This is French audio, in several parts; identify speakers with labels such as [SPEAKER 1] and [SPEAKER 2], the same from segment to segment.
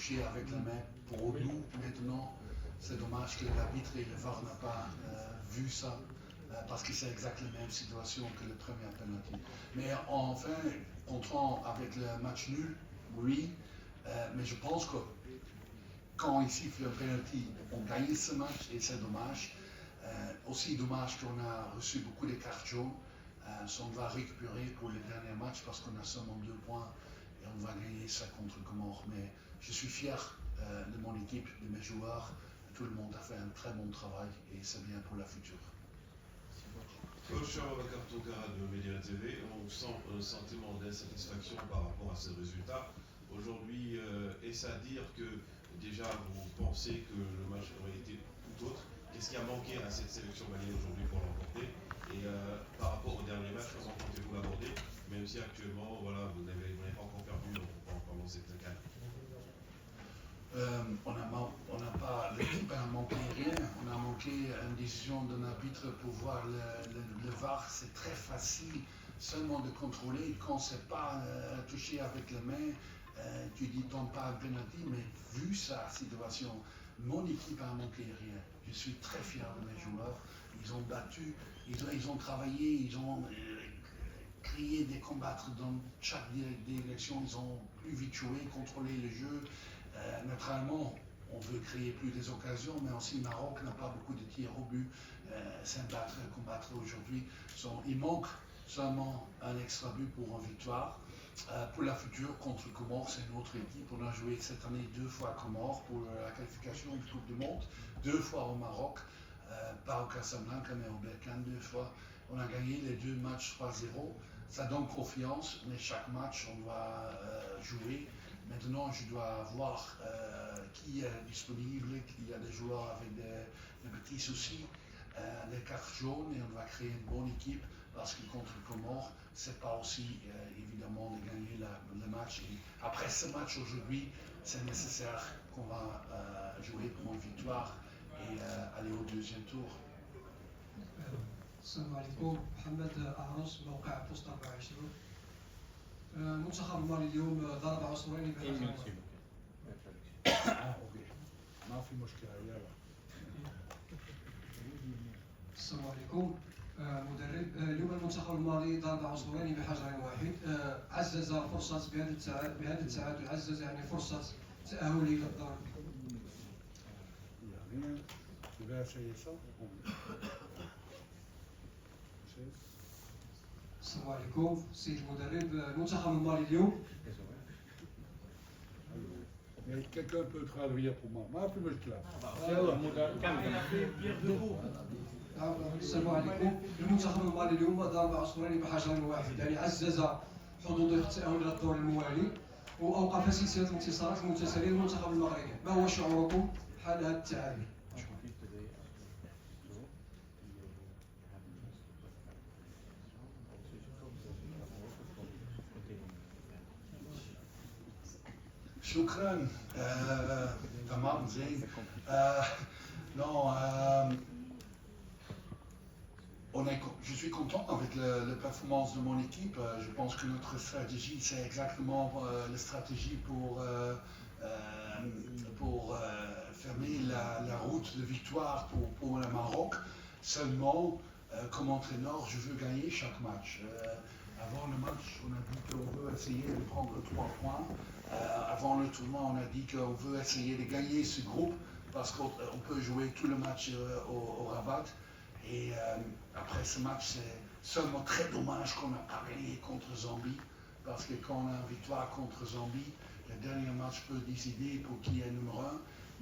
[SPEAKER 1] touché avec la main. Pour nous, maintenant, c'est dommage que l'arbitre et le VAR n'ont pas vu ça, parce que c'est exactement la même situation que le premier penalty. Mais enfin, content avec le match nul, oui, mais je pense que quand il siffle le penalty, on gagne ce match et c'est dommage. Aussi dommage qu'on a reçu beaucoup de cartes jaunes. On va récupérer pour le dernier match parce qu'on a seulement 2 points et on va gagner ça contre Comores. Mais je suis fier de mon équipe, de mes joueurs. Tout le monde a fait un très bon travail et c'est bien pour la future.
[SPEAKER 2] Coach Cartogara de Média TV, on sent un sentiment d'insatisfaction par rapport à ces résultats. Aujourd'hui, est-ce à dire que déjà vous pensez que le match aurait été tout autre? Qu'est-ce qui a manqué à cette sélection malienne aujourd'hui pour l'emporter? Et par rapport au dernier match, comment comptez-vous l'aborder? Même si actuellement, voilà, vous n'avez pas encore perdu pendant cette canne.
[SPEAKER 1] L'équipe n'a manqué rien. On a manqué une décision d'un arbitre pour voir le VAR. C'est très facile seulement de contrôler quand c'est pas touché avec les mains. Tu dis tant pas un penalty, mais vu sa situation, mon équipe a manqué rien. Je suis très fier de mes joueurs. Ils ont battu, ils ont travaillé, ils ont créé des combattre dans chaque direction. Ils ont plus vite joué, contrôlé le jeu. Naturellement, on veut créer plus des occasions, mais aussi le Maroc n'a pas beaucoup de tirs au but. C'est un combattre aujourd'hui. Il manque seulement un extra but pour une victoire. Pour la future, contre Comores, c'est une autre équipe. On a joué cette année 2 fois à Comores pour la qualification du Coupe du Monde, 2 fois au Maroc, pas au Casablanca, mais au Berkane 2 fois. On a gagné les 2 matchs 3-0. Ça donne confiance, mais chaque match, on doit jouer. Maintenant, je dois voir qui est disponible, qu'il y a des joueurs avec des petits soucis, des cartes jaunes, et on va créer une bonne équipe parce que contre Comores, c'est pas aussi évidemment de gagner le match. Et après ce match aujourd'hui, c'est nécessaire qu'on va jouer pour une victoire et aller au deuxième tour.
[SPEAKER 3] السلام عليكم. محمد أعرس موقع بوست 24. المنتخب المالي اليوم ضرب عصفورين بحجر.
[SPEAKER 1] ما في مشكلة يلا.
[SPEAKER 3] السلام عليكم. مدرب اليوم المنتخب المالي ضرب عصفورين بحجر واحد. عزز فرصة بهذا التعادل، عزز يعني فرصة تأهل إلى الدور. السلام عليكم سيد المدرب. المنتخب المالي اليوم
[SPEAKER 1] Quelqu'un peut traduire pour moi. ما في مشكلة.
[SPEAKER 3] السلام عليكم. المنتخب المالي اليوم ضرب عصفورين بحجر واحد، يعني عزز حظوظه في التأهل إلى الدور الموالي وأوقف سلسلة الانتصارات المتتالية للمنتخب المغربي. ما هو شعوركم حال هذا التعادل؟
[SPEAKER 1] شكرا تمام زين. Non, je suis content avec la performance de mon équipe. Je pense que notre stratégie, c'est exactement la stratégie pour fermer la route de victoire pour le Maroc. Seulement, comme entraîneur, je veux gagner chaque match. Avant le match, on a dit qu'on veut essayer de prendre 3 points. Avant le tournoi, on a dit qu'on veut essayer de gagner ce groupe parce qu'on peut jouer tout le match au Rabat. Et après ce match, c'est seulement très dommage qu'on n'a pas gagné contre Zambie parce que quand on a une victoire contre Zambie, le dernier match peut décider pour qui est numéro 1.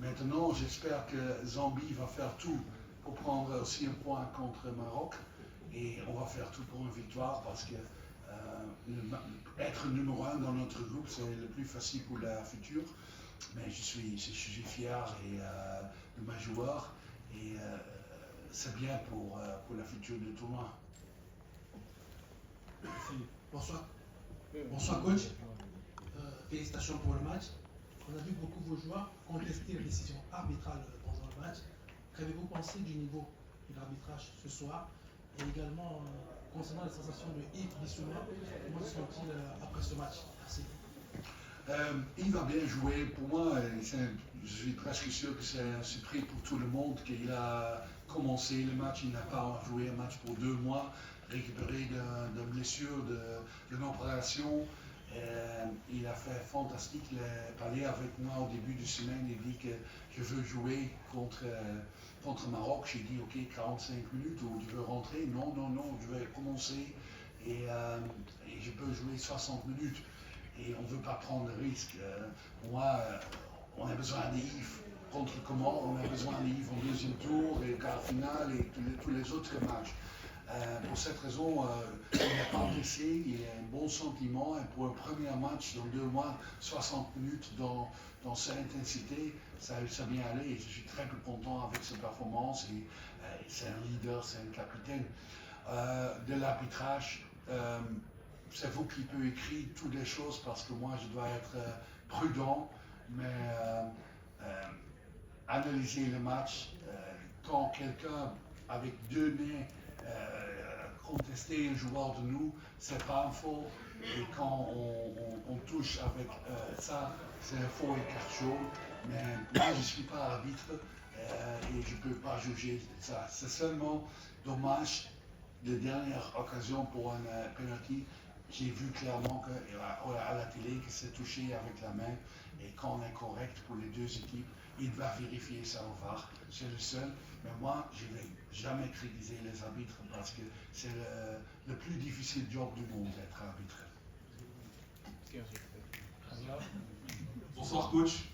[SPEAKER 1] Maintenant, j'espère que Zambie va faire tout pour prendre aussi un point contre le Maroc. Et on va faire tout pour une victoire parce que être numéro 1 dans notre groupe, c'est le plus facile pour la future. Mais je suis fier de mes joueurs et c'est bien pour la future du tournoi.
[SPEAKER 4] Bonsoir. Bonsoir coach. Félicitations pour le match. On a vu beaucoup de vos joueurs contester les décisions arbitrales pendant le match. Qu'avez-vous pensé du niveau de l'arbitrage ce soir? Et également concernant les sensations de Yves Bissouma, comment se sont-ils après ce match? Merci.
[SPEAKER 1] Il va bien jouer. Pour moi, je suis presque sûr que c'est un surprise pour tout le monde qu'il a commencé le match. Il n'a pas joué un match pour 2 mois, récupéré d'une blessure, d'une opération. Il a fait fantastique. Il est parlé avec moi au début de semaine. Il dit que je veux jouer contre Maroc. J'ai dit ok, 45 minutes ou tu veux rentrer? Non, je vais commencer et je peux jouer 60 minutes. Et on ne veut pas prendre de risque. On a besoin d'Yves contre Comores, on a besoin d'Yves en deuxième tour, et quart finale et tous les autres matchs. Pour cette raison, il n'est pas blessé, il a un bon sentiment. Et pour un premier match dans 2 mois, 60 minutes dans cette intensité, ça a bien allé. Et je suis très content avec sa performance. Et c'est un leader, c'est un capitaine. De l'arbitrage, c'est vous qui pouvez écrire toutes les choses parce que moi je dois être prudent, mais analyser le match quand quelqu'un avec 2 mains contester un joueur de nous, c'est pas un faux. Et quand on touche avec ça, c'est un faux et carte jaune. Mais moi je ne suis pas arbitre et je ne peux pas juger ça. C'est seulement dommage. La dernière occasion pour un penalty, j'ai vu clairement à la télé que c'est touché avec la main. Et quand on est correct pour les 2 équipes, il va vérifier ça au VAR. C'est le seul. Mais moi, je ne vais jamais critiquer les arbitres parce que c'est le plus difficile job du monde d'être arbitre.
[SPEAKER 5] Bonsoir coach,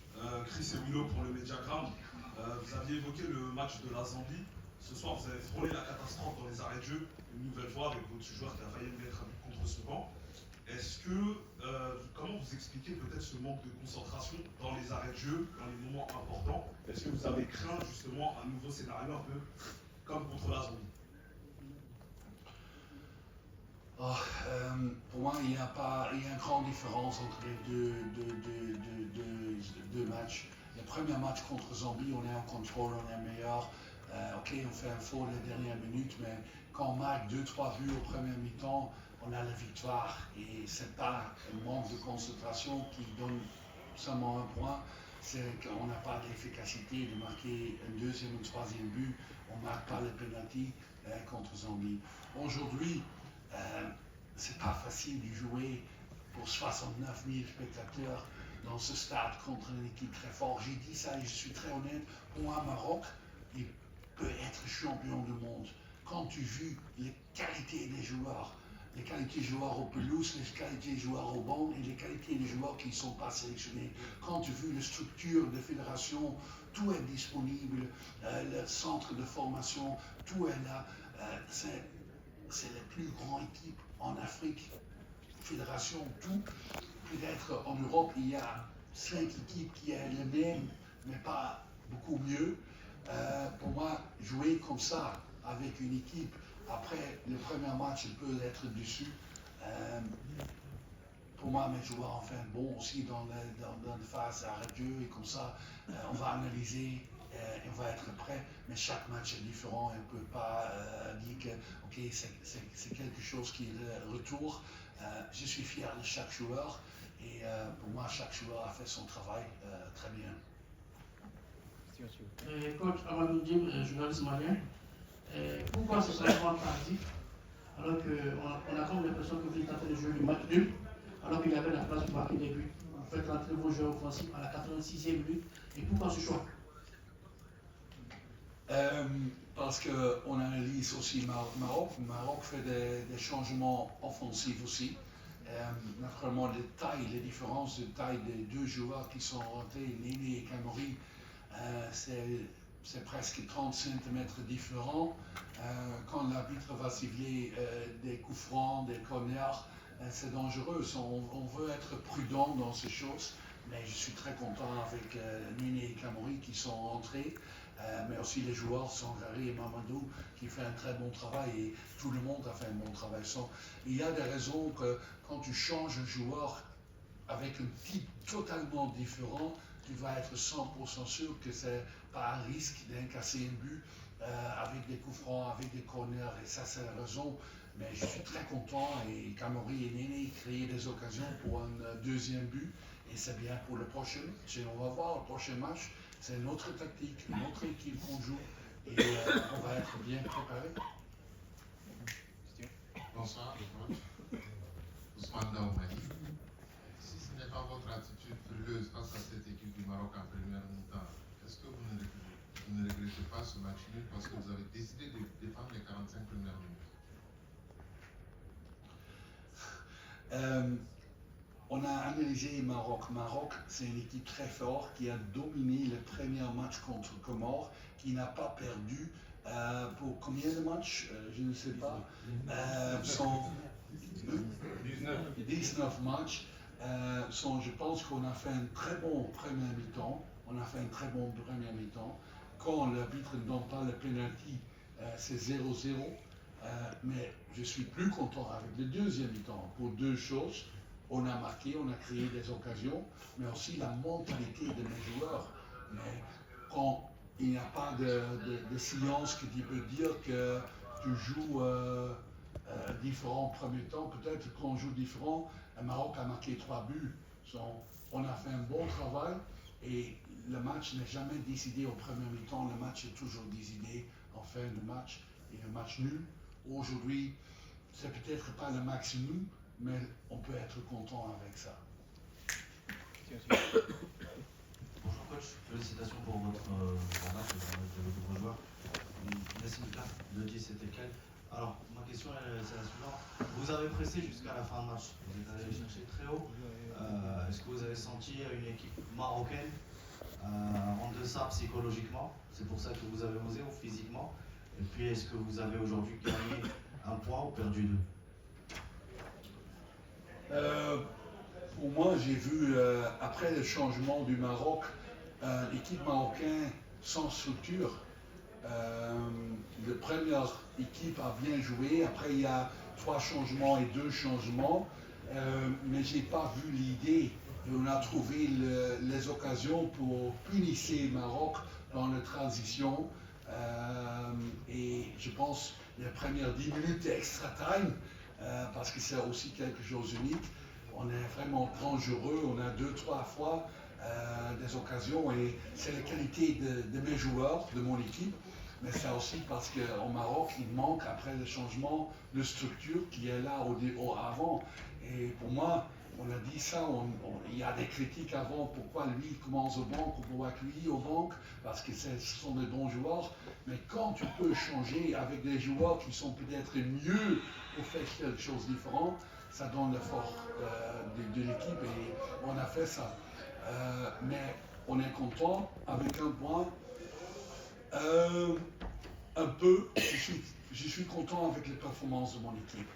[SPEAKER 5] Chris et Milo pour le Mediagram. Vous aviez évoqué le match de la Zambie. Ce soir, vous avez frôlé la catastrophe dans les arrêts de jeu, une nouvelle fois avec votre joueur qui a failli mettre un but contre son camp. Est-ce que, comment vous expliquez peut-être ce manque de concentration dans les arrêts de jeu, dans les moments importants? Est-ce que vous avez craint justement un nouveau scénario un peu comme contre la Zambie?
[SPEAKER 1] Pour moi, il y a une grande différence entre les deux matchs. Le premier match contre Zambie, on est en contrôle, on est meilleur. Ok, on fait un faux les dernières minutes, mais quand on marque 2-3 buts au premier mi-temps, on a la victoire. Et c'est pas un manque de concentration qui donne seulement un point, c'est qu'on n'a pas d'efficacité de marquer un deuxième ou troisième but. On ne marque pas le penalty contre Zambie. Aujourd'hui, c'est pas facile de jouer pour 69 000 spectateurs dans ce stade contre une équipe très forte. J'ai dit ça et je suis très honnête. Pour moi, Maroc, il peut être champion du monde. Quand tu vois les qualités des joueurs, les qualités des joueurs au pelouse, les qualités des joueurs au banc et les qualités des joueurs qui ne sont pas sélectionnés. Quand tu vois la structure de fédération, tout est disponible, le centre de formation, tout est là. C'est la plus grande équipe en Afrique, fédération, tout. Peut-être en Europe, il y a 5 équipes qui ont le même, mais pas beaucoup mieux. Pour moi, jouer comme ça avec une équipe, après le premier match, il peut être dessus. Pour moi, mes joueurs ont fait un bon aussi dans la phase arrêt de jeu et comme ça, on va analyser. On va être prêt, mais chaque match est différent et on ne peut pas dire que okay, c'est quelque chose qui est le retour. Je suis fier de chaque joueur et pour moi, chaque joueur a fait son travail très bien.
[SPEAKER 6] Coach Amadou Djim, journaliste malien, pourquoi ce changement tardif alors qu'on a comme l'impression que vous êtes en train de jouer le match nul alors qu'il y avait la place pour marquer des buts? Vous faites rentrer vos joueurs offensifs à la 86e minute et pourquoi ce choix?
[SPEAKER 1] Parce qu'on analyse aussi Maroc. Maroc fait des changements offensifs aussi. Naturellement, les différences de taille des 2 joueurs qui sont rentrés, Néné et Kamori, c'est presque 30 cm différents. Quand l'arbitre va siffler des coups francs, des corners, c'est dangereux. On veut être prudent dans ces choses. Mais je suis très content avec Néné et Kamori qui sont rentrés. Mais aussi les joueurs, Sangaré et Mamadou, qui font un très bon travail et tout le monde a fait un bon travail. Il y a des raisons que quand tu changes un joueur avec un type totalement différent, tu vas être 100% sûr que c'est pas un risque d'incasser un but avec des coups francs, avec des corners, et ça c'est la raison. Mais je suis très content et Kamori et Néné créaient des occasions pour un deuxième but et c'est bien pour le prochain match. Et on va voir le prochain match, c'est une autre tactique, une autre équipe qu'on joue, et on va être bien préparé.
[SPEAKER 7] Bonsoir, le coach. Ousmane Daoumani. Si ce n'est pas votre attitude frileuse face à cette équipe du Maroc en première mi-temps, est-ce que vous ne regrettez pas ce match nul parce que vous avez décidé de défendre les 45 premières minutes?
[SPEAKER 1] On a analysé Maroc. Maroc, c'est une équipe très forte qui a dominé le premier match contre Comores, qui n'a pas perdu pour combien de matchs? Je ne sais pas. 19 matchs. Je pense qu'on a fait un très bon premier mi-temps. Quand l'arbitre ne donne pas le penalty, c'est 0-0. Mais je suis plus content avec le deuxième mi-temps pour deux choses. On a marqué, on a créé des occasions, mais aussi la mentalité de mes joueurs. Mais quand il n'y a pas de science que tu peux dire que tu joues différents premiers temps, peut-être qu'on joue différent. Le Maroc a marqué 3 buts. On a fait un bon travail et le match n'est jamais décidé au premier mi-temps. Le match est toujours décidé en fin de match et le match nul. Aujourd'hui, c'est peut-être pas le maximum, mais on peut être content avec ça.
[SPEAKER 8] Bonjour coach, félicitations pour votre match de votre joueur. Merci Lucas, le 10 c'était quel? Alors, ma question c'est la suivante. Vous avez pressé jusqu'à la fin de match, vous êtes allé chercher très haut. Est-ce que vous avez senti une équipe marocaine en deçà psychologiquement? C'est pour ça que vous avez osé ou physiquement? Et puis, est-ce que vous avez aujourd'hui gagné un point ou perdu 2?
[SPEAKER 1] Pour moi, j'ai vu, après le changement du Maroc, l'équipe marocaine sans structure. La première équipe a bien joué, après il y a 3 changements et 2 changements, mais je n'ai pas vu l'idée. On a trouvé les occasions pour punir le Maroc dans la transition. Et je pense les premières 10 minutes extra time, parce que c'est aussi quelque chose d'unique. On est vraiment dangereux, on a 2-3 fois des occasions et c'est la qualité de mes joueurs, de mon équipe, mais c'est aussi parce qu'au Maroc, il manque après le changement de structure qui est là avant. Et pour moi, on a dit ça, il y a des critiques avant, pourquoi lui commence au banc, pourquoi lui au banc, parce que ce sont des bons joueurs. Mais quand tu peux changer avec des joueurs qui sont peut-être mieux pour faire quelque chose de différent, ça donne le fort de l'équipe et on a fait ça. Mais on est content avec un point. Un peu, je suis content avec les performances de mon équipe.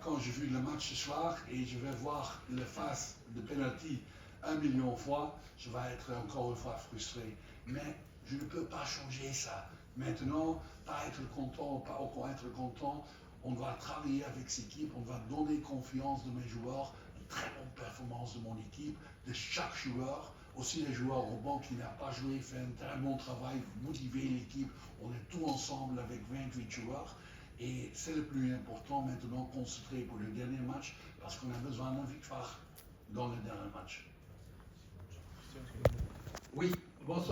[SPEAKER 1] Quand j'ai vu le match ce soir et je vais voir le face de penalty 1 million de fois, je vais être encore une fois frustré. Mais je ne peux pas changer ça. Maintenant, pas être content, pas encore être content, on doit travailler avec cette équipe, on va donner confiance de mes joueurs, une très bonne performance de mon équipe, de chaque joueur. Aussi les joueurs au banc qui n'ont pas joué, fait un très bon travail, motiver l'équipe. On est tous ensemble avec 28 joueurs. Et c'est le plus important maintenant, concentré pour le dernier match, parce qu'on a besoin d'une victoire dans le dernier match.
[SPEAKER 4] Oui, bonsoir.